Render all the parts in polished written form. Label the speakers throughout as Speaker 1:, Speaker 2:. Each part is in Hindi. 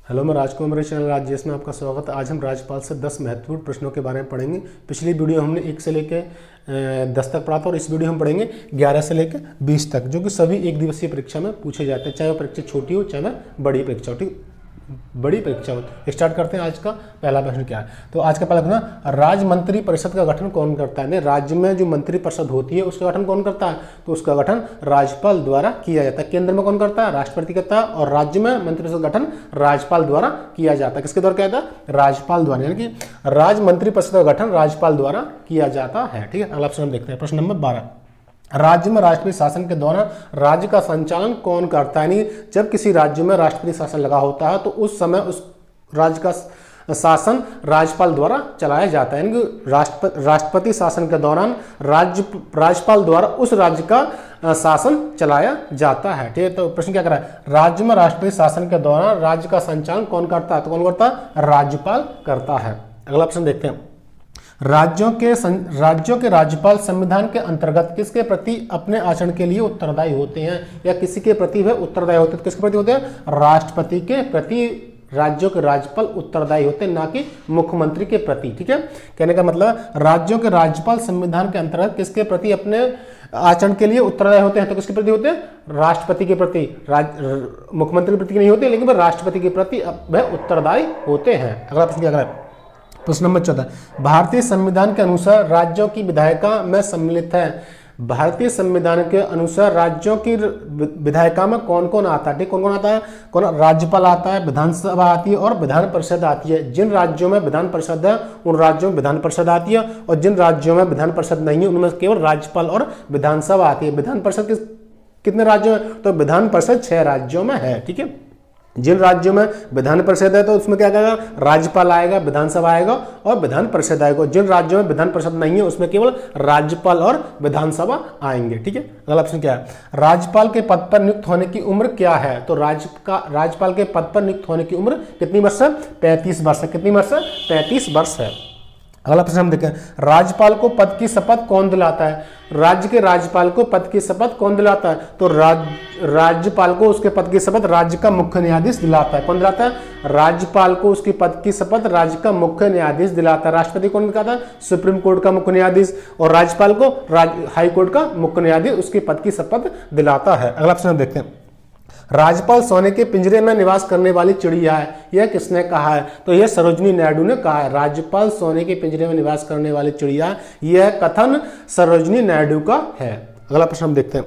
Speaker 1: हेलो, मैं राजकुमार, मेरे चैनल राजेश में आपका स्वागत है। आज हम राज्यपाल से 10 महत्वपूर्ण प्रश्नों के बारे में पढ़ेंगे। पिछली वीडियो हमने 1 से लेकर 10 तक पढ़ा था और इस वीडियो हम पढ़ेंगे 11 से लेकर 20 तक, जो कि सभी एक दिवसीय परीक्षा में पूछे जाते हैं, चाहे वो परीक्षा छोटी हो चाहे वह बड़ी परीक्षा हो। ठीक, बड़ी परीक्षा हो। स्टार्ट करते हैं। आज का पहला प्रश्न क्या है? तो आज का पहला प्रश्न, राज्य मंत्री परिषद का गठन कौन करता है? राज्य में जो मंत्री परिषद होती है उसका गठन कौन करता है? तो उसका गठन राज्यपाल द्वारा किया जाता है। केंद्र में कौन करता है? राष्ट्रपति करता है। और राज्य में मंत्री परिषद का गठन राज्यपाल द्वारा किया जाता है। किसके द्वारा किया जाता है? राज्यपाल द्वारा, यानी कि राज्य मंत्री परिषद का गठन राज्यपाल द्वारा किया जाता है। ठीक है, अगला प्रश्न हम देखते हैं। प्रश्न नंबर 12, राज्य में राष्ट्रपति शासन के दौरान राज्य का संचालन कौन करता है? यानी जब किसी राज्य में राष्ट्रपति शासन लगा होता है तो उस समय उस राज्य का शासन राज्यपाल द्वारा चलाया जाता है। यानी कि राष्ट्रपति शासन के दौरान राज्यपाल द्वारा उस राज्य का शासन चलाया जाता है। ठीक है, तो प्रश्न क्या कर रहा है? राज्य में राष्ट्रपति शासन के दौरान राज्य का संचालन कौन करता है? तो कौन करता है? राज्यपाल करता है। अगला प्रश्न देखते हैं। राज्यों के राज्यपाल संविधान के अंतर्गत किसके प्रति अपने आचरण के लिए उत्तरदायी होते हैं, या किसी के प्रति वे उत्तरदायी होते हैं? किसके प्रति होते हैं? राष्ट्रपति के प्रति राज्यों के राज्यपाल उत्तरदायी होते हैं, ना कि मुख्यमंत्री के प्रति। ठीक है, कहने का मतलब राज्यों के राज्यपाल संविधान के अंतर्गत किसके प्रति अपने आचरण के लिए उत्तरदायी होते हैं? तो किसके प्रति होते हैं? राष्ट्रपति के प्रति। मुख्यमंत्री के प्रति नहीं होते, लेकिन वह राष्ट्रपति के प्रति वह उत्तरदायी होते हैं। अगला प्रश्न क्या करें? प्रश्न नंबर 14, भारतीय संविधान के अनुसार राज्यों की विधायिका में सम्मिलित है। भारतीय संविधान के अनुसार राज्यों की विधायिका में कौन कौन आता है? ठीक, कौन कौन आता है? कौन? राज्यपाल आता है, विधानसभा आती है और विधान परिषद आती है। जिन राज्यों में विधान परिषद है उन राज्यों में विधान परिषद आती है, और जिन राज्यों में विधान परिषद नहीं है उनमें केवल राज्यपाल और विधानसभा आती है। विधान परिषद कितने राज्यों में? तो विधान परिषद 6 राज्यों में है। ठीक है, जिन राज्यों में विधान परिषद है तो उसमें क्या करेगा? राज्यपाल आएगा, विधानसभा आएगा और विधान परिषद आएगा। जिन राज्यों में विधान परिषद नहीं है उसमें केवल राज्यपाल और विधानसभा आएंगे। ठीक है, अगला प्रश्न क्या है? राज्यपाल के पद पर नियुक्त होने की उम्र क्या है? तो राज्यपाल के पद पर नियुक्त होने की उम्र कितनी वर्ष है? 35 वर्ष है। कितनी वर्ष है? 35 वर्ष है। अगला प्रश्न हम देखें, राज्यपाल को पद की शपथ कौन दिलाता है? राज्य के राज्यपाल को पद की शपथ कौन दिलाता है? तो राज्यपाल को उसके पद की शपथ राज्य का मुख्य न्यायाधीश दिलाता है। कौन दिलाता है? राज्यपाल को उसकी पद की शपथ राज्य का मुख्य न्यायाधीश दिलाता है। राष्ट्रपति कौन दिलाता है? सुप्रीम कोर्ट का मुख्य न्यायाधीश। और राज्यपाल को हाई कोर्ट का मुख्य न्यायाधीश उसकी पद की शपथ दिलाता है। अगला प्रश्न देखते हैं, राज्यपाल सोने के पिंजरे में निवास करने वाली चिड़िया है, यह किसने कहा है? तो यह सरोजिनी नायडू ने कहा है। राज्यपाल सोने के पिंजरे में निवास करने वाली चिड़िया, यह कथन सरोजिनी नायडू का है। अगला प्रश्न हम देखते हैं,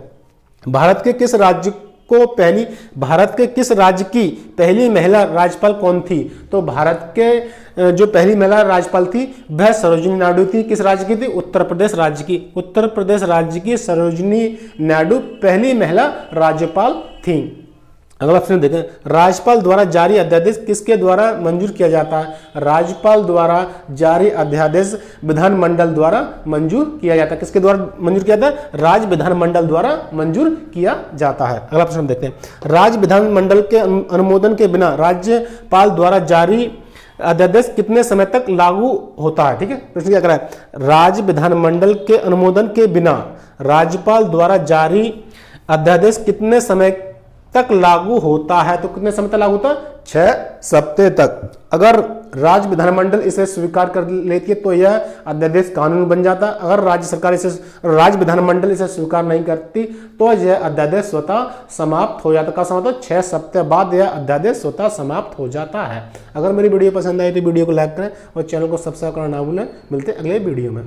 Speaker 1: भारत के किस राज्य की पहली महिला राज्यपाल कौन थी? तो भारत के जो पहली महिला राज्यपाल थी वह सरोजिनी नायडू थी। किस राज्य की थी? उत्तर प्रदेश राज्य की। उत्तर प्रदेश राज्य की सरोजिनी नायडू पहली महिला राज्यपाल थी। अगला प्रश्न देखें, राज्यपाल द्वारा जारी अध्यादेश किसके द्वारा मंजूर किया जाता है? राज्यपाल द्वारा जारी अध्यादेश विधानमंडल द्वारा मंजूर किया जाता है। किसके द्वारा मंजूर किया जाता है? राज्य विधानमंडल द्वारा मंजूर किया जाता है। अगला प्रश्न देखते हैं, राज्य विधानमंडल के अनुमोदन के बिना राज्यपाल द्वारा जारी अध्यादेश कितने समय तक लागू होता है? ठीक है, प्रश्न क्या कर रहा है? राज्य विधानमंडल के अनुमोदन के बिना राज्यपाल द्वारा जारी अध्यादेश कितने समय तक लागू होता है? तो कितने समय तक लागू होता है? 6 सप्ताह तक। अगर राज्य विधानमंडल इसे स्वीकार कर लेती है तो यह अध्यादेश कानून बन जाता है। अगर राज्य विधानमंडल इसे स्वीकार नहीं करती तो यह अध्यादेश स्वतः समाप्त हो जाता है। का समाप्त? 6 सप्ताह बाद यह अध्यादेश स्वतः समाप्त हो जाता है। अगर मेरी वीडियो पसंद आई तो वीडियो को लाइक करें और चैनल को सब्सक्राइब करना ना भूलें। मिलते हैं अगले वीडियो में।